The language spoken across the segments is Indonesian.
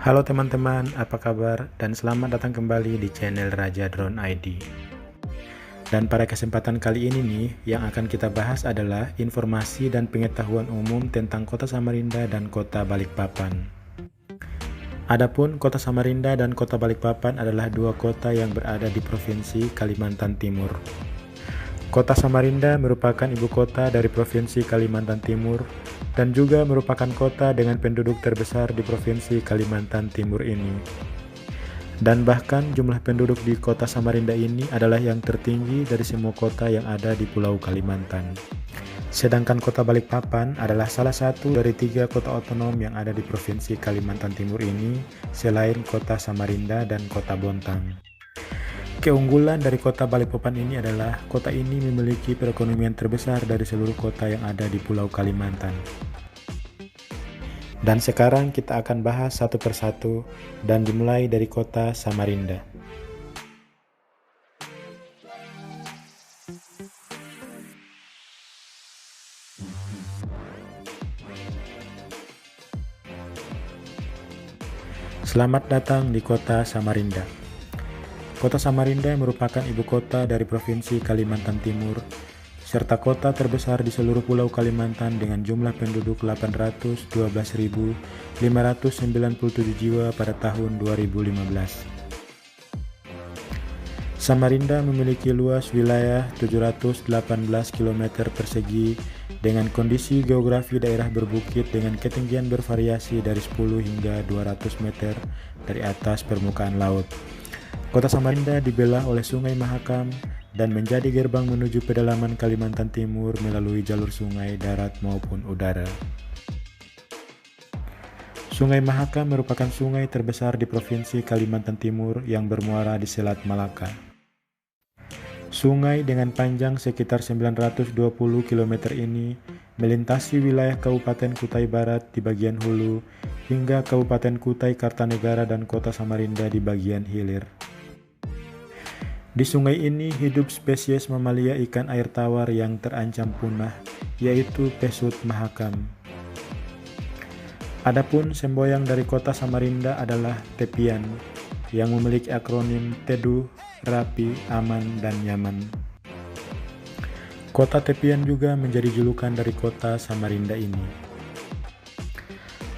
Halo teman-teman, apa kabar? Dan selamat datang kembali di channel Raja Drone ID. Dan pada kesempatan kali ini nih, yang akan kita bahas adalah informasi dan pengetahuan umum tentang Kota Samarinda dan Kota Balikpapan. Adapun Kota Samarinda dan Kota Balikpapan adalah dua kota yang berada di Provinsi Kalimantan Timur. Kota Samarinda merupakan ibu kota dari Provinsi Kalimantan Timur dan juga merupakan kota dengan penduduk terbesar di Provinsi Kalimantan Timur ini. Dan bahkan jumlah penduduk di Kota Samarinda ini adalah yang tertinggi dari semua kota yang ada di Pulau Kalimantan. Sedangkan Kota Balikpapan adalah salah satu dari 3 kota otonom yang ada di Provinsi Kalimantan Timur ini selain Kota Samarinda dan Kota Bontang. Keunggulan dari Kota Balikpapan ini adalah kota ini memiliki perekonomian terbesar dari seluruh kota yang ada di Pulau Kalimantan. Dan sekarang kita akan bahas satu persatu dan dimulai dari Kota Samarinda. Selamat datang di Kota Samarinda. Kota Samarinda merupakan ibu kota dari Provinsi Kalimantan Timur, serta kota terbesar di seluruh Pulau Kalimantan dengan jumlah penduduk 812.597 jiwa pada tahun 2015. Samarinda memiliki luas wilayah 718 km persegi dengan kondisi geografi daerah berbukit dengan ketinggian bervariasi dari 10 hingga 200 meter dari atas permukaan laut. Kota Samarinda dibelah oleh Sungai Mahakam dan menjadi gerbang menuju pedalaman Kalimantan Timur melalui jalur sungai darat maupun udara. Sungai Mahakam merupakan sungai terbesar di Provinsi Kalimantan Timur yang bermuara di Selat Malaka. Sungai dengan panjang sekitar 920 km ini melintasi wilayah Kabupaten Kutai Barat di bagian hulu hingga Kabupaten Kutai Kartanegara dan Kota Samarinda di bagian hilir. Di sungai ini hidup spesies mamalia ikan air tawar yang terancam punah, yaitu pesut mahakam. Adapun semboyan dari Kota Samarinda adalah tepian, yang memiliki akronim teduh, rapi, aman, dan nyaman. Kota Tepian juga menjadi julukan dari Kota Samarinda ini.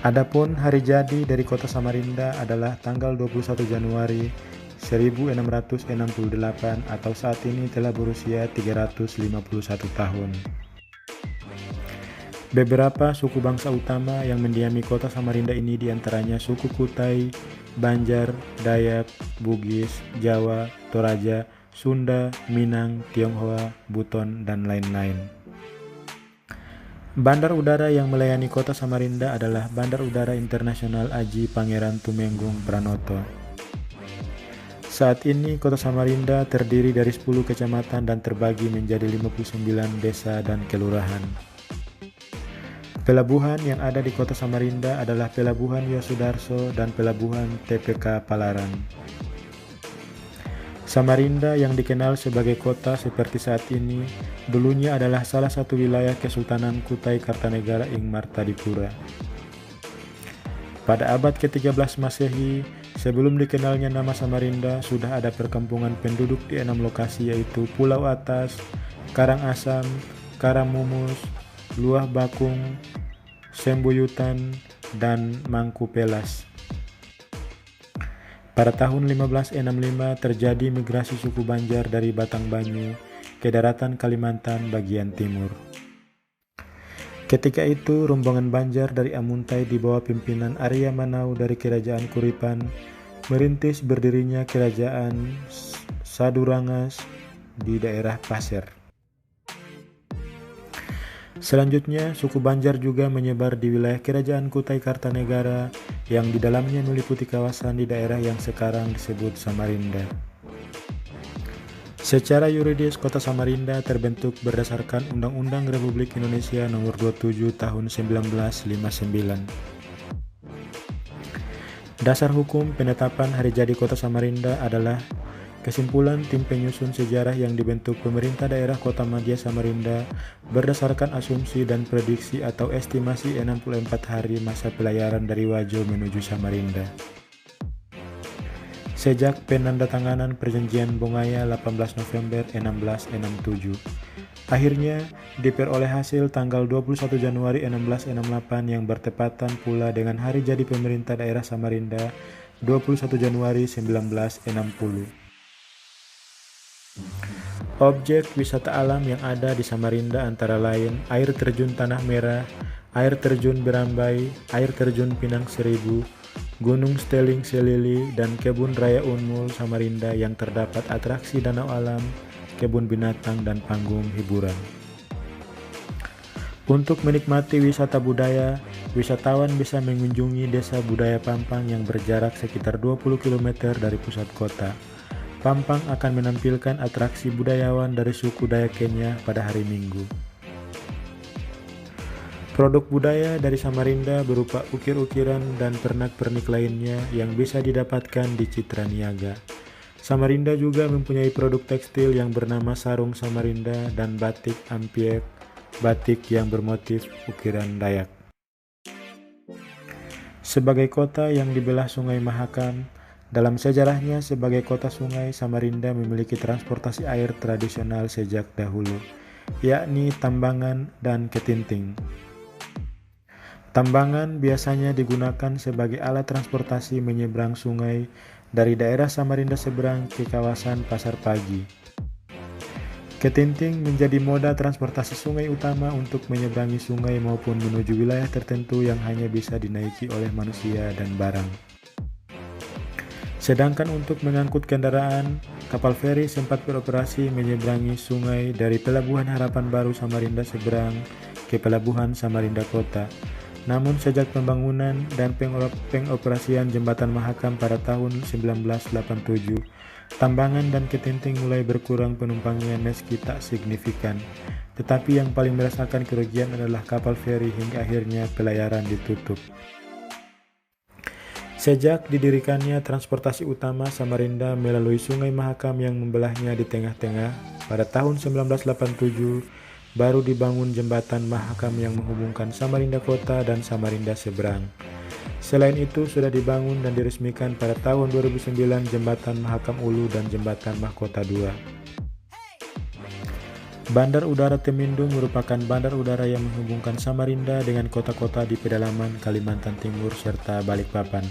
Adapun hari jadi dari Kota Samarinda adalah tanggal 21 Januari 1668 atau saat ini telah berusia 351 tahun. Beberapa suku bangsa utama yang mendiami Kota Samarinda ini diantaranya suku Kutai, Banjar, Dayak, Bugis, Jawa, Toraja, Sunda, Minang, Tionghoa, Buton, dan lain-lain. Bandar udara yang melayani Kota Samarinda adalah Bandar Udara Internasional Aji Pangeran Tumenggung Pranoto. Saat ini Kota Samarinda terdiri dari 10 kecamatan dan terbagi menjadi 59 desa dan kelurahan. Pelabuhan yang ada di Kota Samarinda adalah Pelabuhan Yosudarso dan Pelabuhan TPK Palaran. Samarinda yang dikenal sebagai kota seperti saat ini, dulunya adalah salah satu wilayah Kesultanan Kutai Kartanegara ing Martadipura. Pada abad ke-13 Masehi, sebelum dikenalnya nama Samarinda, sudah ada perkampungan penduduk di 6 lokasi yaitu Pulau Atas, Karangasem, Karamumus, Luah Bakung, Sembuyutan, dan Mangkupelas. Pada tahun 1565 terjadi migrasi suku Banjar dari Batangbanyu ke daratan Kalimantan bagian timur. Ketika itu rombongan Banjar dari Amuntai di bawah pimpinan Arya Manau dari Kerajaan Kuripan merintis berdirinya Kerajaan Sadurangas di daerah Pasir. Selanjutnya, suku Banjar juga menyebar di wilayah Kerajaan Kutai Kartanegara yang di dalamnya meliputi kawasan di daerah yang sekarang disebut Samarinda. Secara yuridis, Kota Samarinda terbentuk berdasarkan Undang-Undang Republik Indonesia Nomor 27 Tahun 1959. Dasar hukum penetapan hari jadi Kota Samarinda adalah Kesimpulan tim penyusun sejarah yang dibentuk pemerintah daerah Kota Madya Samarinda berdasarkan asumsi dan prediksi atau estimasi 64 hari masa pelayaran dari Wajo menuju Samarinda. Sejak penandatanganan perjanjian Bongaya 18 November 1667, akhirnya diperoleh hasil tanggal 21 Januari 1668 yang bertepatan pula dengan hari jadi pemerintah daerah Samarinda 21 Januari 1960. Objek wisata alam yang ada di Samarinda antara lain air terjun Tanah Merah, air terjun Berambai, air terjun Pinang Seribu, Gunung Steling Selili, dan Kebun Raya Unmul Samarinda yang terdapat atraksi danau alam, kebun binatang, dan panggung hiburan. Untuk menikmati wisata budaya, wisatawan bisa mengunjungi Desa Budaya Pampang yang berjarak sekitar 20 km dari pusat kota. Pampang akan menampilkan atraksi budayawan dari suku Dayak Kenya pada hari Minggu. Produk budaya dari Samarinda berupa ukir-ukiran dan pernak-pernik lainnya yang bisa didapatkan di Citra Niaga. Samarinda juga mempunyai produk tekstil yang bernama sarung Samarinda dan batik ampiek, batik yang bermotif ukiran Dayak. Sebagai kota yang dibelah Sungai Mahakam, dalam sejarahnya sebagai kota sungai, Samarinda memiliki transportasi air tradisional sejak dahulu, yakni tambangan dan ketinting. Tambangan biasanya digunakan sebagai alat transportasi menyeberang sungai dari daerah Samarinda seberang ke kawasan Pasar Pagi. Ketinting menjadi moda transportasi sungai utama untuk menyeberangi sungai maupun menuju wilayah tertentu yang hanya bisa dinaiki oleh manusia dan barang. Sedangkan untuk mengangkut kendaraan, kapal feri sempat beroperasi menyeberangi sungai dari Pelabuhan Harapan Baru Samarinda seberang ke Pelabuhan Samarinda Kota. Namun sejak pembangunan dan pengoperasian Jembatan Mahakam pada tahun 1987, tambangan dan ketinting mulai berkurang penumpangnya meski tak signifikan. Tetapi yang paling merasakan kerugian adalah kapal feri hingga akhirnya pelayaran ditutup. Sejak didirikannya transportasi utama Samarinda melalui Sungai Mahakam yang membelahnya di tengah-tengah, pada tahun 1987 baru dibangun jembatan Mahakam yang menghubungkan Samarinda Kota dan Samarinda seberang. Selain itu sudah dibangun dan diresmikan pada tahun 2009 jembatan Mahakam Ulu dan jembatan Mahkota 2. Bandar Udara Temindung merupakan bandar udara yang menghubungkan Samarinda dengan kota-kota di pedalaman Kalimantan Timur serta Balikpapan.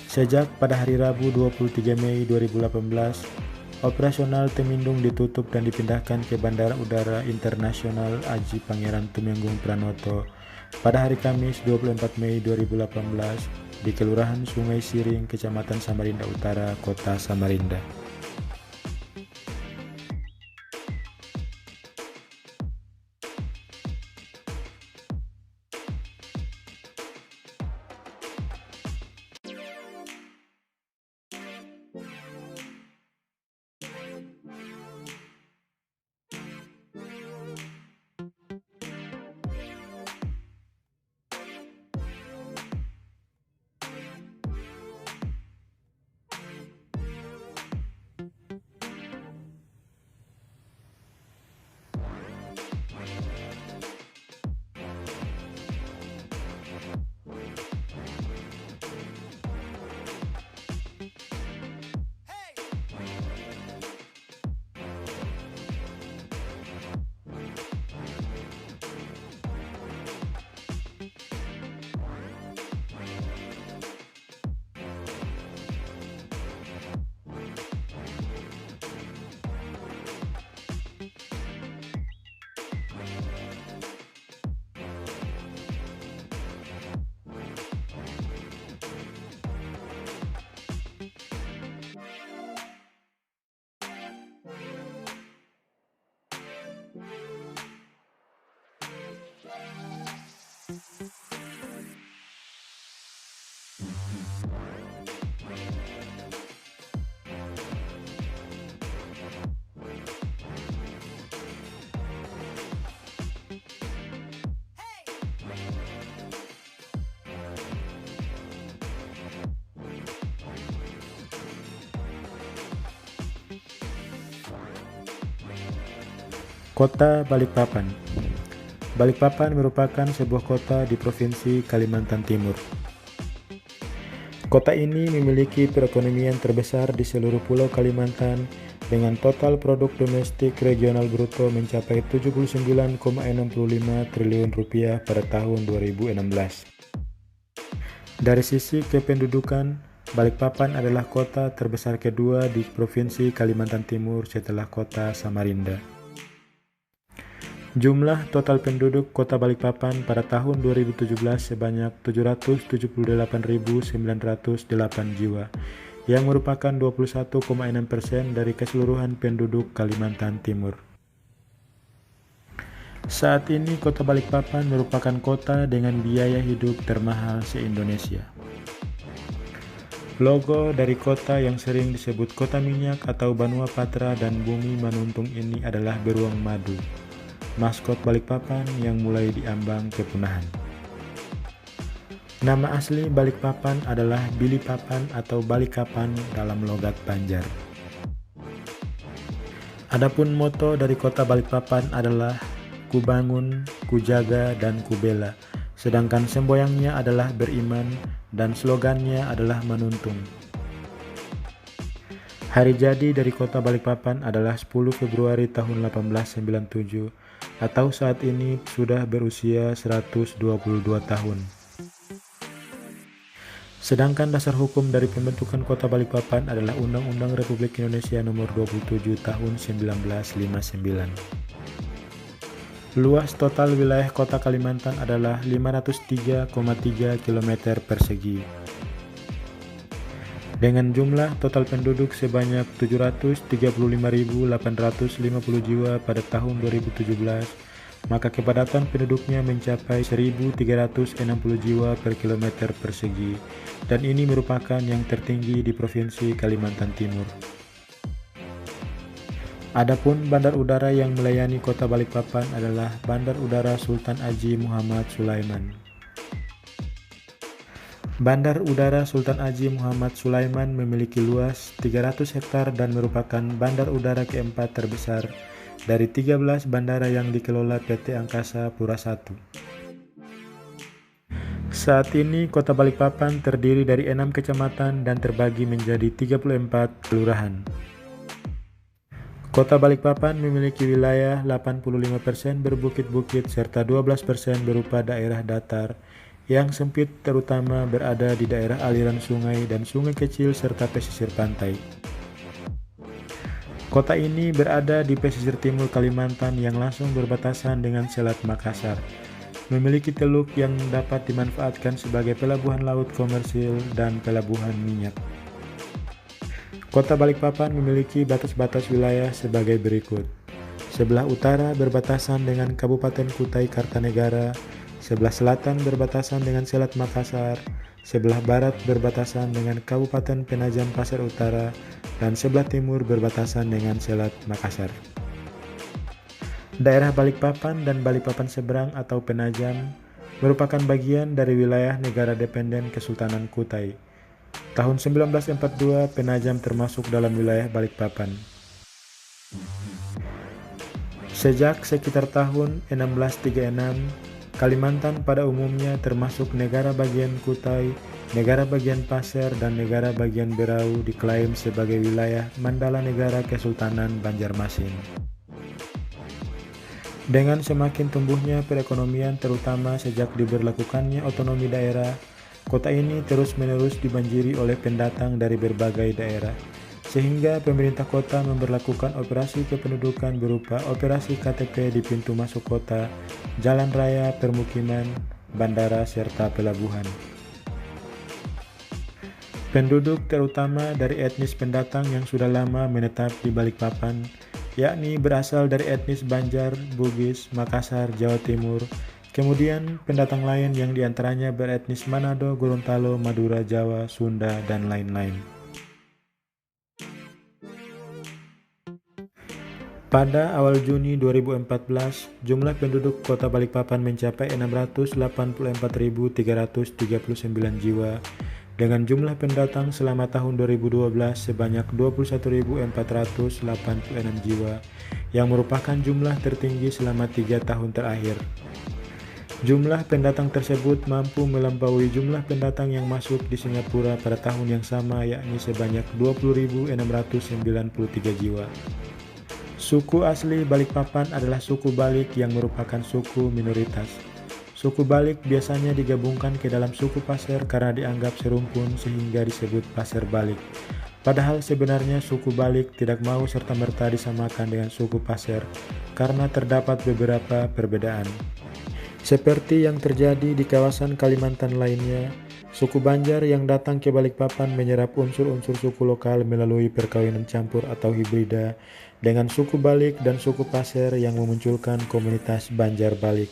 Sejak pada hari Rabu 23 Mei 2018, operasional Temindung ditutup dan dipindahkan ke Bandara Udara Internasional Aji Pangeran Tumenggung Pranoto pada hari Kamis 24 Mei 2018 di Kelurahan Sungai Siring, Kecamatan Samarinda Utara, Kota Samarinda. Kota Balikpapan. Balikpapan merupakan sebuah kota di Provinsi Kalimantan Timur. Kota ini memiliki perekonomian terbesar di seluruh Pulau Kalimantan dengan total produk domestik regional bruto mencapai 79,65 triliun rupiah pada tahun 2016. Dari sisi kependudukan, Balikpapan adalah kota terbesar kedua di Provinsi Kalimantan Timur setelah kota Samarinda. Jumlah total penduduk Kota Balikpapan pada tahun 2017 sebanyak 778.908 jiwa, yang merupakan 21,6% dari keseluruhan penduduk Kalimantan Timur. Saat ini Kota Balikpapan merupakan kota dengan biaya hidup termahal se-Indonesia. Logo dari kota yang sering disebut kota minyak atau Banua Patra dan Bumi Manuntung ini adalah beruang madu, maskot Balikpapan yang mulai diambang kepunahan. Nama asli Balikpapan adalah Bilipapan atau Balikapan dalam logat Banjar. Adapun moto dari kota Balikpapan adalah Kubangun, Kujaga, dan Kubela, sedangkan semboyangnya adalah beriman dan slogannya adalah Manuntung. Hari jadi dari kota Balikpapan adalah 10 Februari tahun 1897 atau saat ini sudah berusia 122 tahun. Sedangkan dasar hukum dari pembentukan kota Balikpapan adalah Undang-Undang Republik Indonesia Nomor 27 Tahun 1959. Luas total wilayah kota Kalimantan adalah 503,3 km persegi. Dengan jumlah total penduduk sebanyak 735.850 jiwa pada tahun 2017, maka kepadatan penduduknya mencapai 1.360 jiwa per kilometer persegi, dan ini merupakan yang tertinggi di Provinsi Kalimantan Timur. Adapun bandar udara yang melayani kota Balikpapan adalah Bandar Udara Sultan Haji Muhammad Sulaiman. Bandar Udara Sultan Haji Muhammad Sulaiman memiliki luas 300 hektar dan merupakan bandar udara keempat terbesar dari 13 bandara yang dikelola PT Angkasa Pura I. Saat ini kota Balikpapan terdiri dari 6 kecamatan dan terbagi menjadi 34 kelurahan. Kota Balikpapan memiliki wilayah 85% berbukit-bukit serta 12% berupa daerah datar yang sempit terutama berada di daerah aliran sungai dan sungai kecil serta pesisir pantai. Kota ini berada di pesisir timur Kalimantan yang langsung berbatasan dengan Selat Makassar. Memiliki teluk yang dapat dimanfaatkan sebagai pelabuhan laut komersil dan pelabuhan minyak. Kota Balikpapan memiliki batas-batas wilayah sebagai berikut. Sebelah utara berbatasan dengan Kabupaten Kutai Kartanegara, sebelah selatan berbatasan dengan Selat Makassar, sebelah barat berbatasan dengan Kabupaten Penajam Pasir Utara, dan sebelah timur berbatasan dengan Selat Makassar. Daerah Balikpapan dan Balikpapan Seberang atau Penajam merupakan bagian dari wilayah negara dependen Kesultanan Kutai. Tahun 1942, Penajam termasuk dalam wilayah Balikpapan. Sejak sekitar tahun 1636, Kalimantan pada umumnya termasuk negara bagian Kutai, negara bagian Pasir, dan negara bagian Berau diklaim sebagai wilayah Mandala Negara Kesultanan Banjarmasin. Dengan semakin tumbuhnya perekonomian terutama sejak diberlakukannya otonomi daerah, kota ini terus-menerus dibanjiri oleh pendatang dari berbagai daerah, sehingga pemerintah kota memberlakukan operasi kependudukan berupa operasi KTP di pintu masuk kota, jalan raya, permukiman, bandara, serta pelabuhan. Penduduk terutama dari etnis pendatang yang sudah lama menetap di Balikpapan, yakni berasal dari etnis Banjar, Bugis, Makassar, Jawa Timur. Kemudian pendatang lain yang diantaranya beretnis Manado, Gorontalo, Madura, Jawa, Sunda, dan lain-lain. Pada awal Juni 2014, jumlah penduduk kota Balikpapan mencapai 684.339 jiwa dengan jumlah pendatang selama tahun 2012 sebanyak 21.486 jiwa, yang merupakan jumlah tertinggi selama 3 tahun terakhir. Jumlah pendatang tersebut mampu melampaui jumlah pendatang yang masuk di Singapura pada tahun yang sama, yakni sebanyak 20.693 jiwa. Suku asli Balikpapan adalah suku Balik yang merupakan suku minoritas. Suku Balik biasanya digabungkan ke dalam suku Pasir karena dianggap serumpun sehingga disebut Pasir Balik. Padahal sebenarnya suku Balik tidak mau serta-merta disamakan dengan suku Pasir karena terdapat beberapa perbedaan. Seperti yang terjadi di kawasan Kalimantan lainnya, suku Banjar yang datang ke Balikpapan menyerap unsur-unsur suku lokal melalui perkawinan campur atau hibrida dengan suku Balik dan suku Pasir yang memunculkan komunitas Banjar Balik.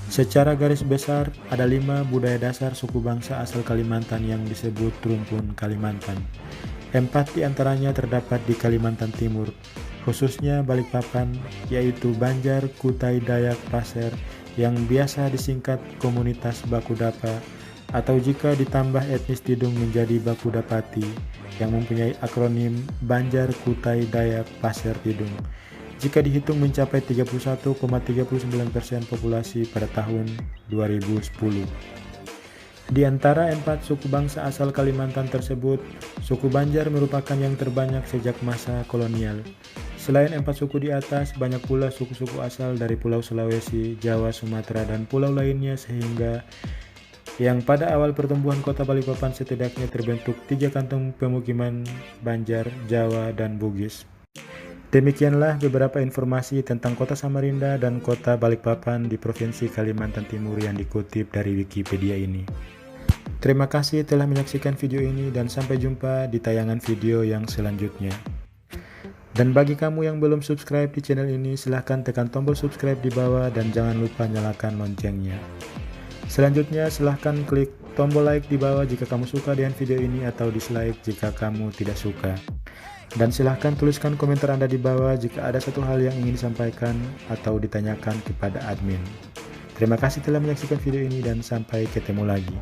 Secara garis besar, ada 5 budaya dasar suku bangsa asal Kalimantan yang disebut rumpun Kalimantan. 4 di antaranya terdapat di Kalimantan Timur, khususnya Balikpapan, yaitu Banjar, Kutai, Dayak, Pasir, yang biasa disingkat komunitas Bakudapa, atau jika ditambah etnis Tidung menjadi Bakudapati, yang mempunyai akronim Banjar, Kutai, Dayak, Pasir, Tidung. Jika dihitung mencapai 31,39% populasi pada tahun 2010. Di antara 4 suku bangsa asal Kalimantan tersebut, suku Banjar merupakan yang terbanyak sejak masa kolonial. Selain 4 suku di atas, banyak pula suku-suku asal dari Pulau Sulawesi, Jawa, Sumatera, dan pulau lainnya, sehingga yang pada awal pertumbuhan kota Balikpapan setidaknya terbentuk 3 kantong pemukiman Banjar, Jawa, dan Bugis. Demikianlah beberapa informasi tentang kota Samarinda dan kota Balikpapan di Provinsi Kalimantan Timur yang dikutip dari Wikipedia ini. Terima kasih telah menyaksikan video ini dan sampai jumpa di tayangan video yang selanjutnya. Dan bagi kamu yang belum subscribe di channel ini, silahkan tekan tombol subscribe di bawah dan jangan lupa nyalakan loncengnya. Selanjutnya silahkan klik tombol like di bawah jika kamu suka dengan video ini atau dislike jika kamu tidak suka. Dan silahkan tuliskan komentar Anda di bawah jika ada satu hal yang ingin disampaikan atau ditanyakan kepada admin. Terima kasih telah menyaksikan video ini dan sampai ketemu lagi.